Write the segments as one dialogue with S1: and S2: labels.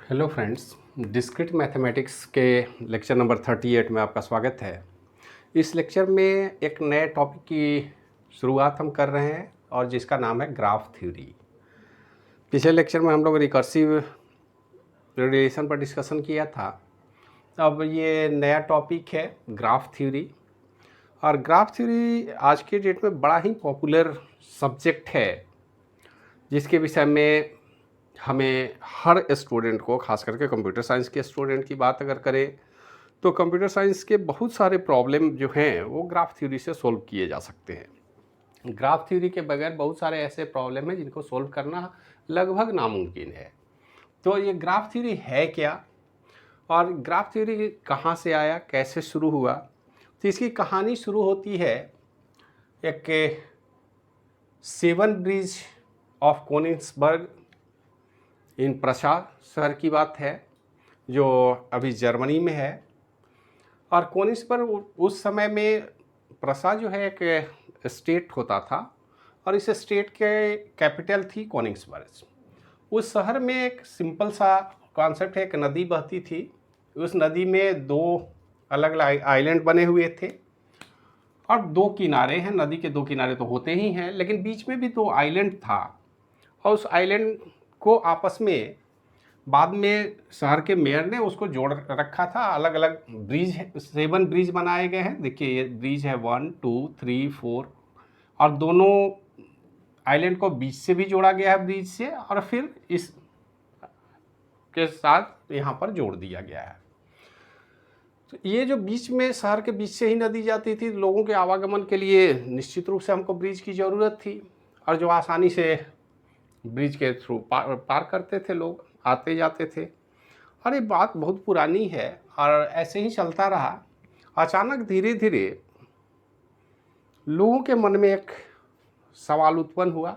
S1: Hello friends, discrete mathematics के lecture number 38 में आपका स्वागत है। इस लेक्चर में एक नए टॉपिक की शुरुआत हम कर रहे हैं और जिसका नाम है ग्राफ थ्योरी। पिछले लेक्चर में हम लोग रिकर्सिव रिलेशन पर डिस्कशन किया था। अब ये नया टॉपिक है ग्राफ थ्योरी। और ग्राफ थ्योरी आज के डेट में बड़ा ही पॉपुलर सब्जेक्ट है, जिसके विषय में हमें हर स्टूडेंट को, खास करके कंप्यूटर साइंस के स्टूडेंट की बात अगर करें तो कंप्यूटर साइंस के बहुत सारे प्रॉब्लम जो हैं वो ग्राफ थ्योरी से सोल्व किए जा सकते हैं। ग्राफ थ्योरी के बगैर बहुत सारे ऐसे प्रॉब्लम हैं जिनको सोल्व करना लगभग नामुमकिन है। तो ये ग्राफ थ्योरी है क्या और ग्राफ थ्योरी कहाँ से आया, कैसे शुरू हुआ? तो इसकी कहानी शुरू होती है एक seven bridge of Königsberg in Prussia शहर की बात है, जो अभी जर्मनी में है। और कोनिग्सबर्ग उस समय में, प्रशा जो है एक स्टेट होता था और इस स्टेट के कैपिटल थी कोनिग्सबर्ग। उस शहर में एक सिंपल सा कॉन्सेप्ट है, एक नदी बहती थी। उस नदी में दो अलग अलग आइलैंड बने हुए थे और दो किनारे हैं। नदी के दो किनारे तो होते ही हैं, लेकिन बीच में भी दो आइलैंड था। और उस आइलैंड को आपस में बाद में शहर के मेयर ने उसको जोड़ रखा था। अलग अलग ब्रिज है, 7 ब्रिज बनाए गए हैं। देखिए ये ब्रिज है 1 2 3 4 और दोनों आइलैंड को बीच से भी जोड़ा गया है ब्रिज से, और फिर इस के साथ यहाँ पर जोड़ दिया गया है। तो ये जो बीच में, शहर के बीच से ही नदी जाती थी, लोगों के आवागमन के लिए निश्चित रूप से हमको ब्रिज की ज़रूरत थी, और जो आसानी से ब्रिज के थ्रू पार करते थे, लोग आते जाते थे। और ये बात बहुत पुरानी है और ऐसे ही चलता रहा। अचानक धीरे धीरे लोगों के मन में एक सवाल उत्पन्न हुआ,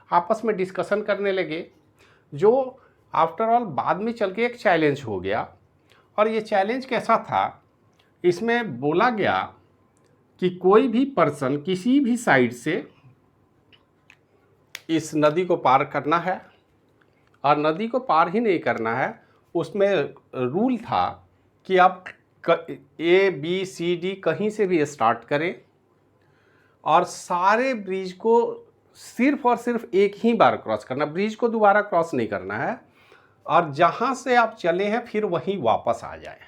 S1: आपस में डिस्कशन करने लगे, जो आफ्टर ऑल बाद में चल के एक चैलेंज हो गया। और ये चैलेंज कैसा था, इसमें बोला गया कि कोई भी पर्सन किसी भी साइड से इस नदी को पार करना है, और नदी को पार ही नहीं करना है, उसमें रूल था कि आप A B C D कहीं से भी स्टार्ट करें और सारे ब्रिज को सिर्फ और सिर्फ एक ही बार क्रॉस करना, ब्रिज को दोबारा क्रॉस नहीं करना है, और जहां से आप चले हैं फिर वहीं वापस आ जाए।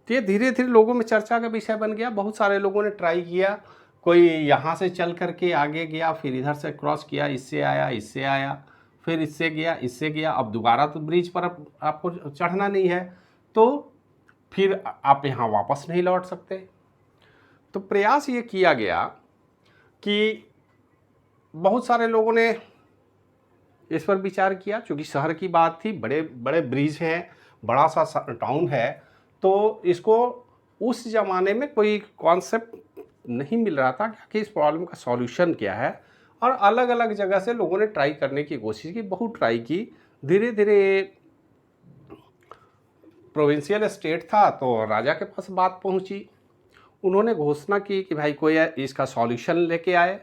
S1: तो ये धीरे धीरे लोगों में चर्चा का विषय बन गया। बहुत सारे लोगों ने ट्राई किया, कोई यहाँ से चल करके आगे गया, फिर इधर से क्रॉस किया, इससे आया, फिर इससे गया। अब दोबारा तो ब्रिज पर आपको चढ़ना नहीं है, तो फिर आप यहाँ वापस नहीं लौट सकते। तो प्रयास ये किया गया कि बहुत सारे लोगों ने इस पर विचार किया। चूँकि शहर की बात थी, बड़े बड़े ब्रिज हैं, बड़ा सा टाउन है, तो इसको उस ज़माने में कोई कॉन्सेप्ट नहीं मिल रहा था कि इस प्रॉब्लम का सॉल्यूशन क्या है। और अलग अलग जगह से लोगों ने ट्राई करने की कोशिश की, बहुत ट्राई की। धीरे धीरे प्रोविंशियल स्टेट था तो राजा के पास बात पहुंची। उन्होंने घोषणा की कि भाई कोई इसका सॉल्यूशन लेके आए।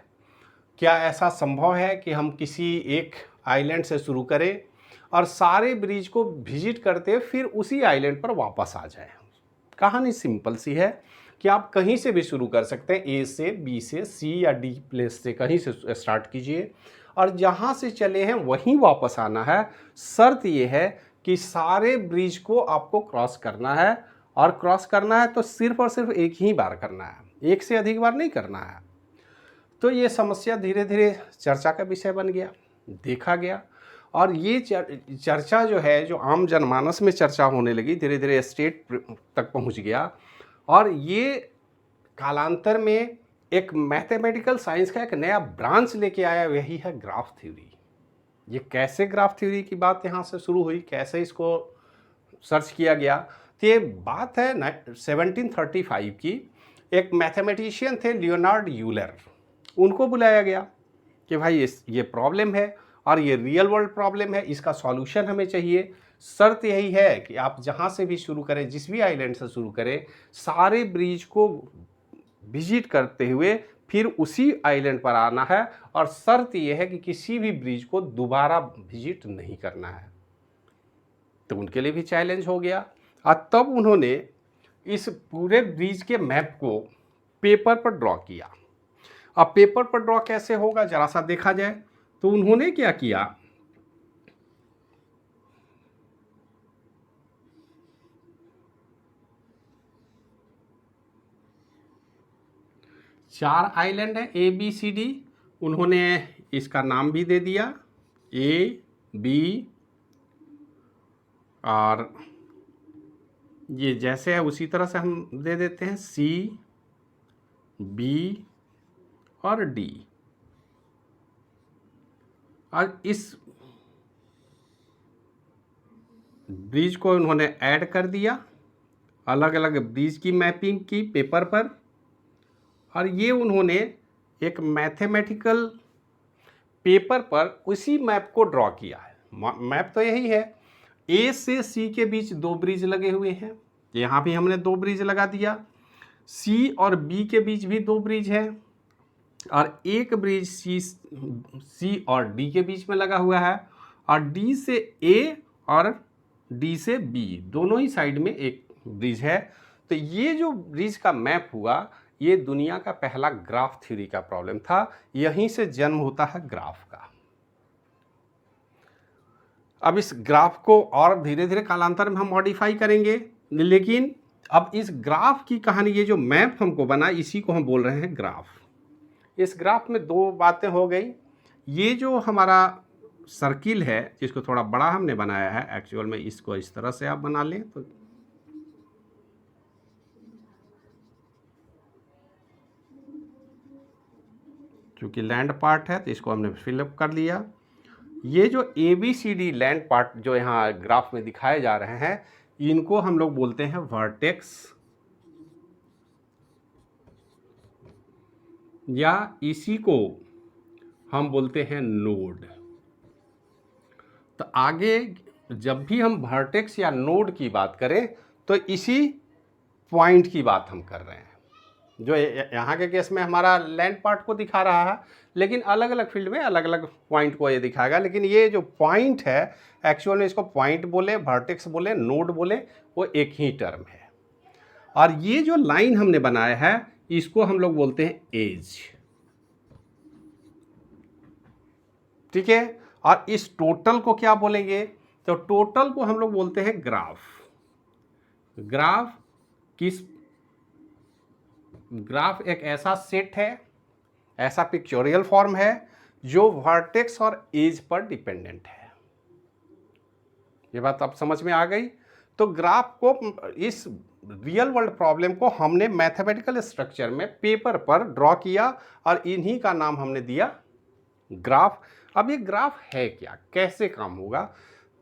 S1: क्या ऐसा संभव है कि हम किसी एक आइलैंड से शुरू करें और सारे ब्रिज को विजिट करते फिर उसी आइलैंड पर वापस आ जाएं? कहानी सिंपल सी है कि आप कहीं से भी शुरू कर सकते हैं, A से B से C या D प्लेस से कहीं से स्टार्ट कीजिए, और जहां से चले हैं वहीं वापस आना है। शर्त यह है कि सारे ब्रिज को आपको क्रॉस करना है, और क्रॉस करना है तो सिर्फ और सिर्फ एक ही बार करना है, एक से अधिक बार नहीं करना है। तो ये समस्या धीरे धीरे चर्चा का विषय बन गया, देखा गया, और ये चर्चा जो है, जो आम जनमानस में चर्चा होने लगी, धीरे धीरे स्टेट तक पहुंच गया। और ये कालांतर में एक मैथमेटिकल साइंस का एक नया ब्रांच लेके आया, वही है ग्राफ थ्योरी। ये कैसे ग्राफ थ्योरी की बात यहाँ से शुरू हुई, कैसे इसको सर्च किया गया, तो ये बात है 1735 की। एक मैथमेटिशियन थे लियोनार्ड यूलर, उनको बुलाया गया कि भाई ये प्रॉब्लम है और ये रियल वर्ल्ड प्रॉब्लम है, इसका सॉल्यूशन हमें चाहिए। शर्त यही है कि आप जहाँ से भी शुरू करें, जिस भी आइलैंड से शुरू करें, सारे ब्रिज को विजिट करते हुए फिर उसी आइलैंड पर आना है और शर्त यह है कि किसी भी ब्रिज को दोबारा विजिट नहीं करना है। तो उनके लिए भी चैलेंज हो गया और तब उन्होंने इस पूरे ब्रिज के मैप को पेपर पर ड्रॉ किया। अब पेपर पर ड्रॉ कैसे होगा जरा सा देखा जाए। तो उन्होंने क्या किया, चार आइलैंड है ए बी सी डी, उन्होंने इसका नाम भी दे दिया ए बी, और ये जैसे है उसी तरह से हम दे देते हैं सी बी और डी। और इस ब्रिज को उन्होंने ऐड कर दिया, अलग अलग ब्रिज की मैपिंग की पेपर पर, और ये उन्होंने एक मैथमेटिकल पेपर पर उसी मैप को ड्रॉ किया है। मैप तो यही है, ए से सी के बीच दो ब्रिज लगे हुए हैं, यहाँ भी हमने दो ब्रिज लगा दिया, सी और बी के बीच भी दो ब्रिज है, और एक ब्रिज सी और डी के बीच में लगा हुआ है, और डी से ए और डी से बी दोनों ही साइड में एक ब्रिज है। तो ये जो ब्रिज का मैप हुआ, ये दुनिया का पहला ग्राफ थ्योरी का प्रॉब्लम था। यहीं से जन्म होता है ग्राफ का। अब इस ग्राफ को और धीरे धीरे कालांतर में हम मॉडिफाई करेंगे, लेकिन अब इस ग्राफ की कहानी, ये जो मैप हमको बना, इसी को हम बोल रहे हैं ग्राफ। इस ग्राफ में दो बातें हो गई। ये जो हमारा सर्किल है, जिसको थोड़ा बड़ा हमने बनाया है, एक्चुअल में इसको इस तरह से आप बना लें तो चूँकि लैंड पार्ट है तो इसको हमने फिलअप कर लिया। ये जो A B C D land part जो यहाँ ग्राफ में दिखाए जा रहे हैं, इनको हम लोग बोलते हैं वर्टेक्स, या इसी को हम बोलते हैं नोड। तो आगे जब भी हम वर्टेक्स या नोड की बात करें तो इसी पॉइंट की बात हम कर रहे हैं। जो यहाँ के केस में हमारा लैंड पार्ट को दिखा रहा है, लेकिन अलग अलग फील्ड में अलग अलग पॉइंट को ये दिखाएगा। लेकिन ये जो पॉइंट है, एक्चुअल में इसको पॉइंट बोले, वर्टेक्स बोले, नोड बोले, वो एक ही टर्म है। और ये जो लाइन हमने बनाया है, इसको हम लोग बोलते हैं एज। ठीक है। और इस टोटल को क्या बोलेंगे? तो टोटल को हम लोग बोलते हैं ग्राफ। ग्राफ एक ऐसा सेट है, ऐसा पिक्चोरियल फॉर्म है जो वर्टेक्स और एज पर डिपेंडेंट है। ये बात अब समझ में आ गई। तो ग्राफ को, इस रियल वर्ल्ड प्रॉब्लम को हमने मैथमेटिकल स्ट्रक्चर में पेपर पर ड्रॉ किया और इन्हीं का नाम हमने दिया ग्राफ। अब ये ग्राफ है क्या, कैसे काम होगा?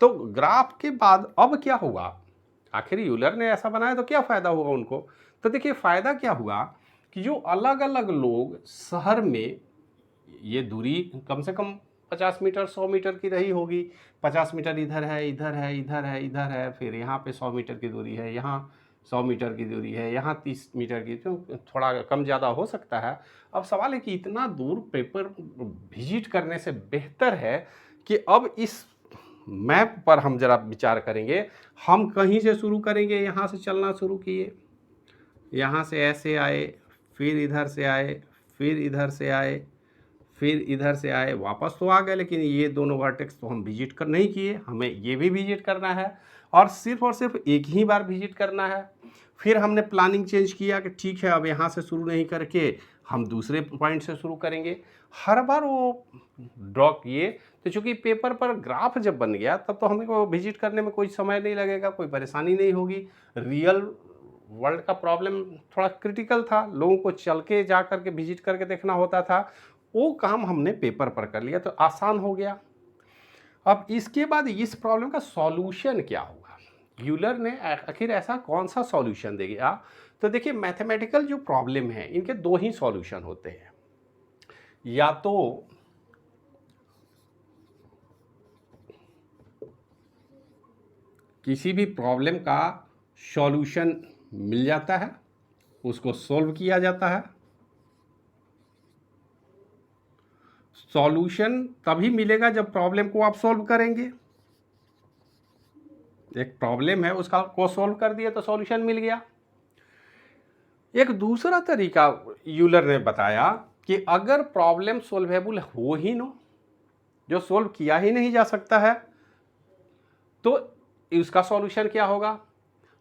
S1: तो ग्राफ के बाद अब क्या हुआ? आखिर यूलर ने ऐसा बनाया तो क्या फ़ायदा हुआ उनको? तो देखिए फ़ायदा क्या हुआ कि जो अलग अलग लोग शहर में, ये दूरी कम से कम 50 मीटर 100 मीटर की रही होगी। 50 मीटर इधर है, इधर है, इधर है, इधर है, फिर यहाँ पे 100 मीटर की दूरी है, यहाँ 100 मीटर की दूरी है, यहाँ 30 मीटर की, तो थोड़ा कम ज़्यादा हो सकता है। अब सवाल है कि इतना दूर पेपर विजिट करने से बेहतर है कि अब इस मैप पर हम ज़रा विचार करेंगे। हम कहीं से शुरू करेंगे, यहाँ से चलना शुरू किए, यहाँ से ऐसे आए, फिर इधर से आए, फिर इधर से आए, फिर इधर से आए, वापस तो आ गए, लेकिन ये दोनों वर्टेक्स तो हम विजिट कर नहीं किए, हमें ये भी विजिट करना है और सिर्फ एक ही बार विजिट करना है। फिर हमने प्लानिंग चेंज किया कि ठीक है, अब यहाँ से शुरू नहीं करके हम दूसरे पॉइंट से शुरू करेंगे। हर बार वो ड्रॉ किए। तो चूँकि पेपर पर ग्राफ जब बन गया, तब तो हमें को विजिट करने में कोई समय नहीं लगेगा, कोई परेशानी नहीं होगी। रियल वर्ल्ड का प्रॉब्लम थोड़ा क्रिटिकल था, लोगों को चल के जा करके विजिट करके देखना होता था। वो काम हमने पेपर पर कर लिया तो आसान हो गया। अब इसके बाद इस प्रॉब्लम का सॉल्यूशन क्या होगा? यूलर ने आखिर ऐसा कौन सा सॉल्यूशन देगा? तो देखिए, मैथमेटिकल जो प्रॉब्लम है, इनके दो ही सॉल्यूशन होते हैं। या तो किसी भी प्रॉब्लम का सॉल्यूशन मिल जाता है, उसको सॉल्व किया जाता है, सॉल्यूशन तभी मिलेगा जब प्रॉब्लम को आप सॉल्व करेंगे। एक प्रॉब्लम है, उसका को सॉल्व कर दिया तो सॉल्यूशन मिल गया। एक दूसरा तरीका यूलर ने बताया कि अगर प्रॉब्लम सॉल्वेबल हो ही ना, जो सॉल्व किया ही नहीं जा सकता है, तो इसका सॉल्यूशन क्या होगा।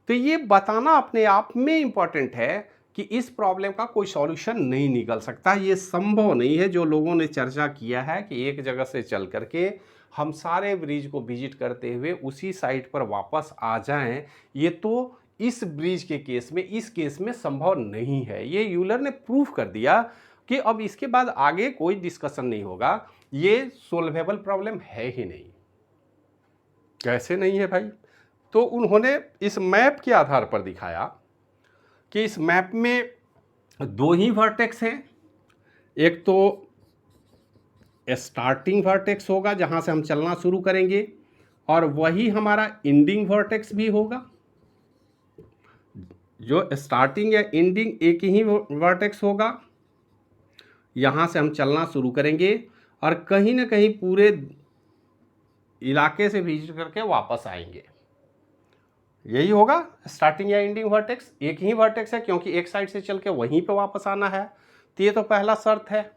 S1: तो ये बताना अपने आप में इंपॉर्टेंट है कि इस प्रॉब्लम का कोई सॉल्यूशन नहीं निकल सकता, ये संभव नहीं है। जो लोगों ने चर्चा किया है कि एक जगह से चल करके हम सारे ब्रिज को विजिट करते हुए उसी साइट पर वापस आ जाएं, ये तो इस ब्रिज के केस में, इस केस में संभव नहीं है। ये यूलर ने प्रूफ कर दिया कि अब इसके बाद आगे कोई डिस्कशन नहीं होगा, ये सोल्वेबल प्रॉब्लम है ही नहीं। कैसे नहीं है भाई? तो उन्होंने इस मैप के आधार पर दिखाया कि इस मैप में दो ही वर्टेक्स हैं। एक तो स्टार्टिंग वर्टेक्स होगा जहां से हम चलना शुरू करेंगे, और वही हमारा एंडिंग वर्टेक्स भी होगा। जो स्टार्टिंग या एंडिंग एक ही वर्टेक्स होगा, यहां से हम चलना शुरू करेंगे और कहीं ना कहीं पूरे इलाके से विजिट करके वापस आएंगे। यही होगा स्टार्टिंग या एंडिंग वर्टेक्स। एक ही वर्टेक्स है क्योंकि एक साइड से चल के वहीं पे वापस आना है। तो ये तो पहला शर्त है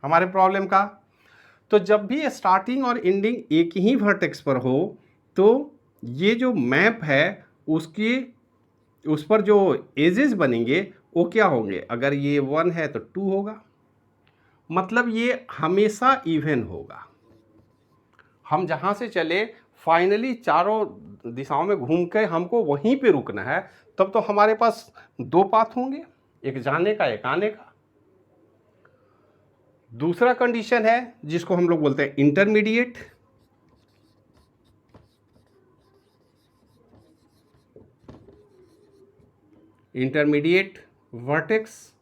S1: हमारे प्रॉब्लम का। तो जब भी स्टार्टिंग और एंडिंग एक ही वर्टेक्स पर हो, तो ये जो मैप है उस पर जो एजेस बनेंगे वो क्या होंगे। अगर ये 1 है तो 2 होगा, मतलब ये हमेशा इवन होगा। हम जहाँ से चले फाइनली चारों दिशाओं में घूम के हमको वहीं पे रुकना है, तब तो हमारे पास 2 पाथ होंगे, एक जाने का एक आने का। दूसरा कंडीशन है जिसको हम लोग बोलते हैं इंटरमीडिएट। इंटरमीडिएट वर्टेक्स,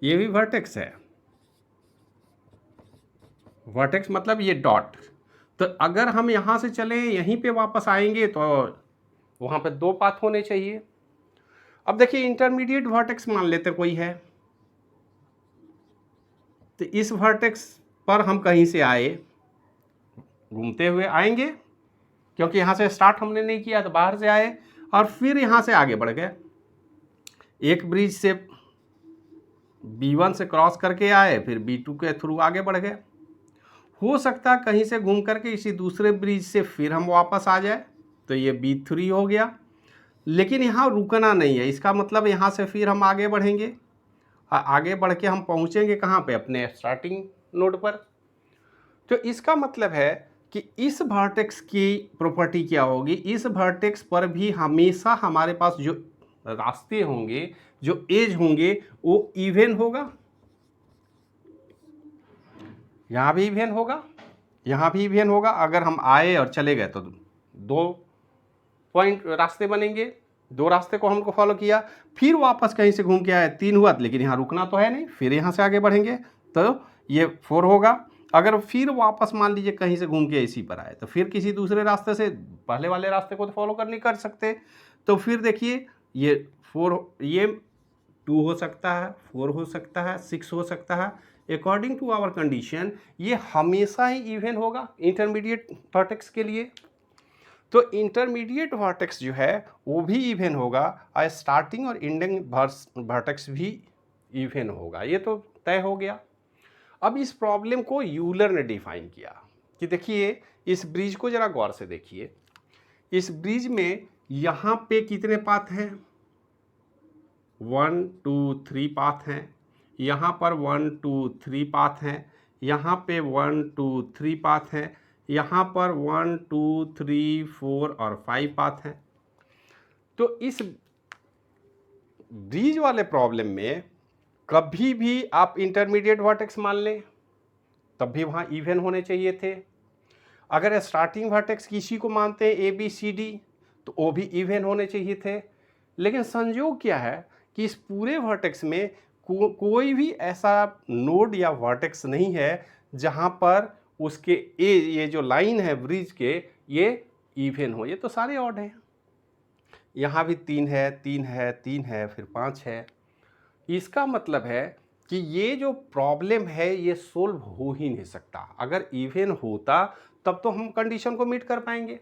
S1: ये भी वर्टेक्स है। वर्टेक्स मतलब ये डॉट। तो अगर हम यहाँ से चलें यहीं पे वापस आएंगे तो वहाँ पे 2 पाथ होने चाहिए। अब देखिए इंटरमीडिएट वर्टेक्स मान लेते कोई है, तो इस वर्टेक्स पर हम कहीं से आए, घूमते हुए आएंगे क्योंकि यहाँ से स्टार्ट हमने नहीं किया, तो बाहर से आए और फिर यहाँ से आगे बढ़ गए। एक ब्रिज से B1 से क्रॉस करके आए, फिर B2 के थ्रू आगे बढ़ गए। हो सकता है कहीं से घूम करके इसी दूसरे ब्रिज से फिर हम वापस आ जाए, तो ये B3 हो गया। लेकिन यहाँ रुकना नहीं है, इसका मतलब यहाँ से फिर हम आगे बढ़ेंगे, आगे बढ़ के हम पहुँचेंगे कहाँ पे, अपने स्टार्टिंग नोड पर। तो इसका मतलब है कि इस वर्टेक्स की प्रॉपर्टी क्या होगी, इस वर्टेक्स पर भी हमेशा हमारे पास जो रास्ते होंगे, जो एज होंगे, वो इवन होगा। यहाँ भी इवन होगा, यहाँ भी इवन होगा। अगर हम आए और चले गए तो 2 पॉइंट रास्ते बनेंगे, 2 रास्ते को हमको फॉलो किया, फिर वापस कहीं से घूम के आए 3 हुआ, लेकिन यहाँ रुकना तो है नहीं, फिर यहाँ से आगे बढ़ेंगे तो ये 4 होगा। अगर फिर वापस मान लीजिए कहीं से घूम के इसी पर आए, तो फिर किसी दूसरे रास्ते से पहले वाले रास्ते को तो फॉलो कर सकते, तो फिर देखिए ये 4, ये 2 हो सकता है, 4 हो सकता है, 6 हो सकता है। अकॉर्डिंग टू आवर कंडीशन ये हमेशा ही इवन होगा इंटरमीडिएट वर्टेक्स के लिए। तो इंटरमीडिएट वर्टेक्स जो है वो भी इवन होगा और स्टार्टिंग और एंडिंग वर्टेक्स भी इवन होगा। ये तो तय हो गया। अब इस प्रॉब्लम को यूलर ने डिफाइन किया कि देखिए इस ब्रिज को ज़रा गौर से देखिए। इस ब्रिज में यहाँ पे कितने पाथ हैं, 1 2 3 पाथ हैं। यहाँ पर 1 2 3 पाथ हैं। यहाँ पे 1 2 3 पाथ हैं। यहाँ पर 1 2 3 4 और 5 पाथ हैं। तो इस ब्रिज वाले प्रॉब्लम में कभी भी आप इंटरमीडिएट वर्टेक्स मान लें, तब भी वहाँ इवन होने चाहिए थे। अगर स्टार्टिंग वर्टेक्स किसी को मानते हैं ABCD, तो वो भी इवन होने चाहिए थे। लेकिन संयोग क्या है कि इस पूरे वर्टेक्स में कोई भी ऐसा नोड या वर्टेक्स नहीं है जहाँ पर उसके ये जो लाइन है ब्रिज के, ये इवन हो। ये तो सारे ऑड हैं। यहाँ भी 3 है, 3 है, 3 है, फिर 5 है। इसका मतलब है कि ये जो प्रॉब्लम है ये सोल्व हो ही नहीं सकता। अगर इवन होता तब तो हम कंडीशन को मीट कर पाएंगे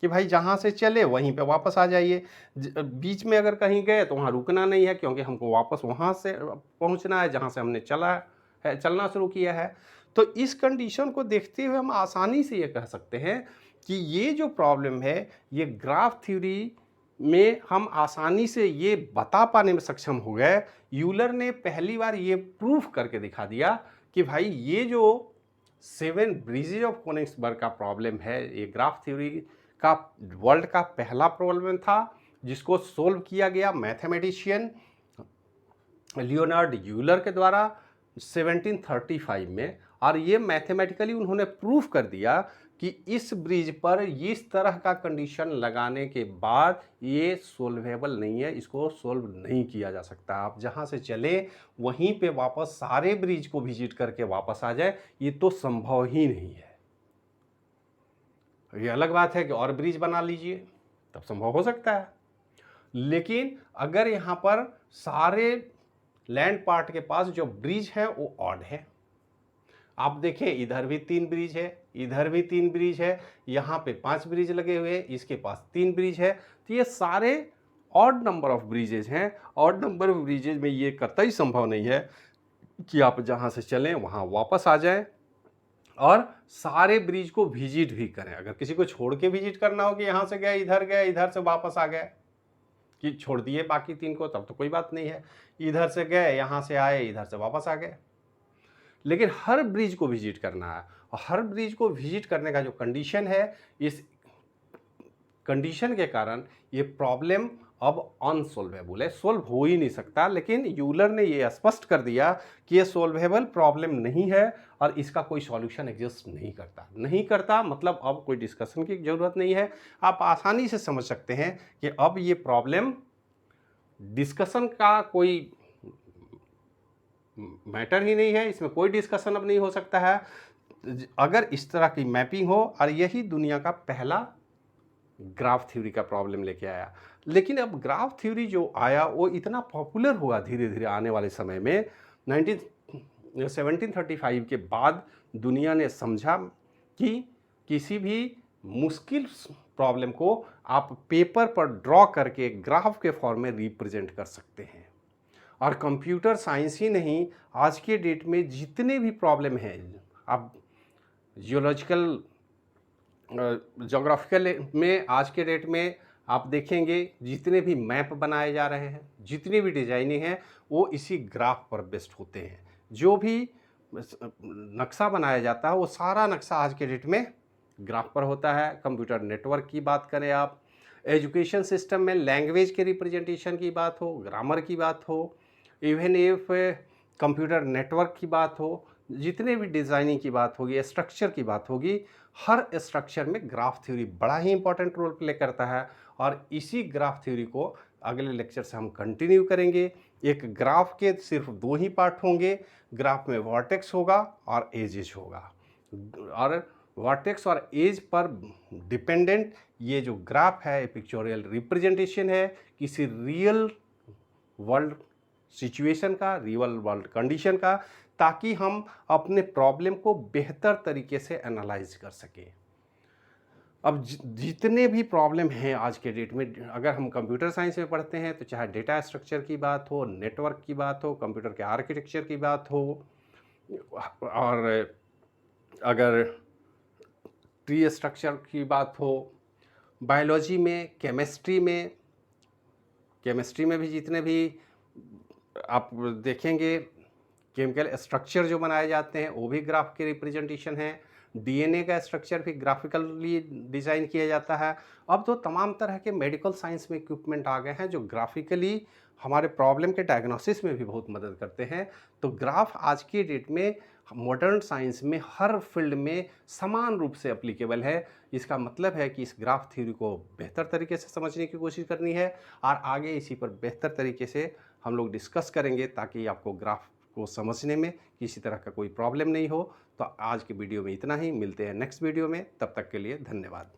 S1: कि भाई जहाँ से चले वहीं पे वापस आ जाइए। बीच में अगर कहीं गए तो वहाँ रुकना नहीं है, क्योंकि हमको वापस वहाँ से पहुँचना है जहाँ से हमने चलना शुरू किया है। तो इस कंडीशन को देखते हुए हम आसानी से ये कह सकते हैं कि ये जो प्रॉब्लम है ये ग्राफ थ्योरी में हम आसानी से ये बता पाने में सक्षम हो गए। यूलर ने पहली बार ये प्रूफ करके दिखा दिया कि भाई ये जो 7 ब्रिजेज ऑफ कोनिग्सबर्ग का प्रॉब्लम है ये ग्राफ थ्योरी का वर्ल्ड का पहला प्रॉब्लम था, जिसको सोल्व किया गया मैथमेटिशियन लियोनार्ड यूलर के द्वारा 1735 में। और ये मैथमेटिकली उन्होंने प्रूफ कर दिया कि इस ब्रिज पर इस तरह का कंडीशन लगाने के बाद ये सोल्वेबल नहीं है, इसको सोल्व नहीं किया जा सकता। आप जहाँ से चले वहीं पे वापस सारे ब्रिज को विजिट करके वापस आ जाए, ये तो संभव ही नहीं है। ये अलग बात है कि और ब्रिज बना लीजिए तब संभव हो सकता है, लेकिन अगर यहाँ पर सारे लैंड पार्ट के पास जो ब्रिज है वो ऑड है। आप देखें इधर भी 3 ब्रिज है, इधर भी 3 ब्रिज है, यहाँ पे 5 ब्रिज लगे हुए हैं, इसके पास 3 ब्रिज है। तो ये सारे ऑड नंबर ऑफ ब्रिजेज हैं। ऑड नंबर ऑफ ब्रिजेज में ये कतई संभव नहीं है कि आप जहाँ से चलें वहाँ वापस आ जाएं और सारे ब्रिज को विजिट भी करें। अगर किसी को छोड़ के विजिट करना हो कि यहाँ से गए, इधर से वापस आ गए, कि छोड़ दिए बाकी 3 को, तब तो कोई बात नहीं है। इधर से गए, यहाँ से आए, इधर से वापस आ गए। लेकिन हर ब्रिज को विजिट करना है, और हर ब्रिज को विजिट करने का जो कंडीशन है, इस कंडीशन के कारण ये प्रॉब्लम अब अनसोल्वेबल है, सोल्व हो ही नहीं सकता। लेकिन यूलर ने ये स्पष्ट कर दिया कि ये सोल्वेबल प्रॉब्लम नहीं है और इसका कोई सॉल्यूशन एग्जिस्ट नहीं करता। मतलब अब कोई डिस्कशन की ज़रूरत नहीं है। आप आसानी से समझ सकते हैं कि अब ये प्रॉब्लम डिस्कशन का कोई मैटर ही नहीं है, इसमें कोई डिस्कशन अब नहीं हो सकता है अगर इस तरह की मैपिंग हो। और यही दुनिया का पहला ग्राफ थ्योरी का प्रॉब्लम लेके आया। लेकिन अब ग्राफ थ्योरी जो आया वो इतना पॉपुलर हुआ धीरे धीरे आने वाले समय में। 1735 के बाद दुनिया ने समझा कि किसी भी मुश्किल प्रॉब्लम को आप पेपर पर ड्रॉ करके ग्राफ के फॉर्म में रिप्रेजेंट कर सकते हैं। और कंप्यूटर साइंस ही नहीं, आज के डेट में जितने भी प्रॉब्लम हैं, आप जोग्राफिकल में आज के डेट में आप देखेंगे जितने भी मैप बनाए जा रहे हैं, जितनी भी डिजाइनिंग है, वो इसी ग्राफ पर बेस्ड होते हैं। जो भी नक्शा बनाया जाता है वो सारा नक्शा आज के डेट में ग्राफ पर होता है। कंप्यूटर नेटवर्क की बात करें आप, एजुकेशन सिस्टम में लैंग्वेज के रिप्रेजेंटेशन की बात हो, ग्रामर की बात हो, इवन इफ कंप्यूटर नेटवर्क की बात हो, जितने भी डिज़ाइनिंग की बात होगी, स्ट्रक्चर की बात होगी, हर स्ट्रक्चर में ग्राफ थ्योरी बड़ा ही इंपॉर्टेंट रोल प्ले करता है। और इसी ग्राफ थ्योरी को अगले लेक्चर से हम कंटिन्यू करेंगे। एक ग्राफ के सिर्फ 2 ही पार्ट होंगे, ग्राफ में वर्टेक्स होगा और एजेस होगा। और वर्टेक्स और एज पर डिपेंडेंट ये जो ग्राफ है पिक्चोरियल रिप्रेजेंटेशन है किसी रियल वर्ल्ड सिचुएशन का, रियल वर्ल्ड कंडीशन का, ताकि हम अपने प्रॉब्लम को बेहतर तरीके से एनालाइज कर सकें। अब जितने भी प्रॉब्लम हैं आज के डेट में, अगर हम कंप्यूटर साइंस में पढ़ते हैं तो चाहे डेटा स्ट्रक्चर की बात हो, नेटवर्क की बात हो, कंप्यूटर के आर्किटेक्चर की बात हो, और अगर ट्री स्ट्रक्चर की बात हो, बायोलॉजी में, केमिस्ट्री में भी जितने भी आप देखेंगे केमिकल स्ट्रक्चर जो बनाए जाते हैं वो भी ग्राफ के रिप्रेजेंटेशन है। डीएनए का स्ट्रक्चर भी ग्राफिकली डिज़ाइन किया जाता है। अब तो तमाम तरह के मेडिकल साइंस में इक्विपमेंट आ गए हैं जो ग्राफिकली हमारे प्रॉब्लम के डायग्नोसिस में भी बहुत मदद करते हैं। तो ग्राफ आज की डेट में मॉडर्न साइंस में हर फील्ड में समान रूप से एप्लीकेबल है। इसका मतलब है कि इस ग्राफ थ्योरी को बेहतर तरीके से समझने की कोशिश करनी है और आगे इसी पर बेहतर तरीके से हम लोग डिस्कस करेंगे ताकि आपको ग्राफ को समझने में किसी तरह का कोई प्रॉब्लम नहीं हो। तो आज के वीडियो में इतना ही, मिलते हैं नेक्स्ट वीडियो में, तब तक के लिए धन्यवाद।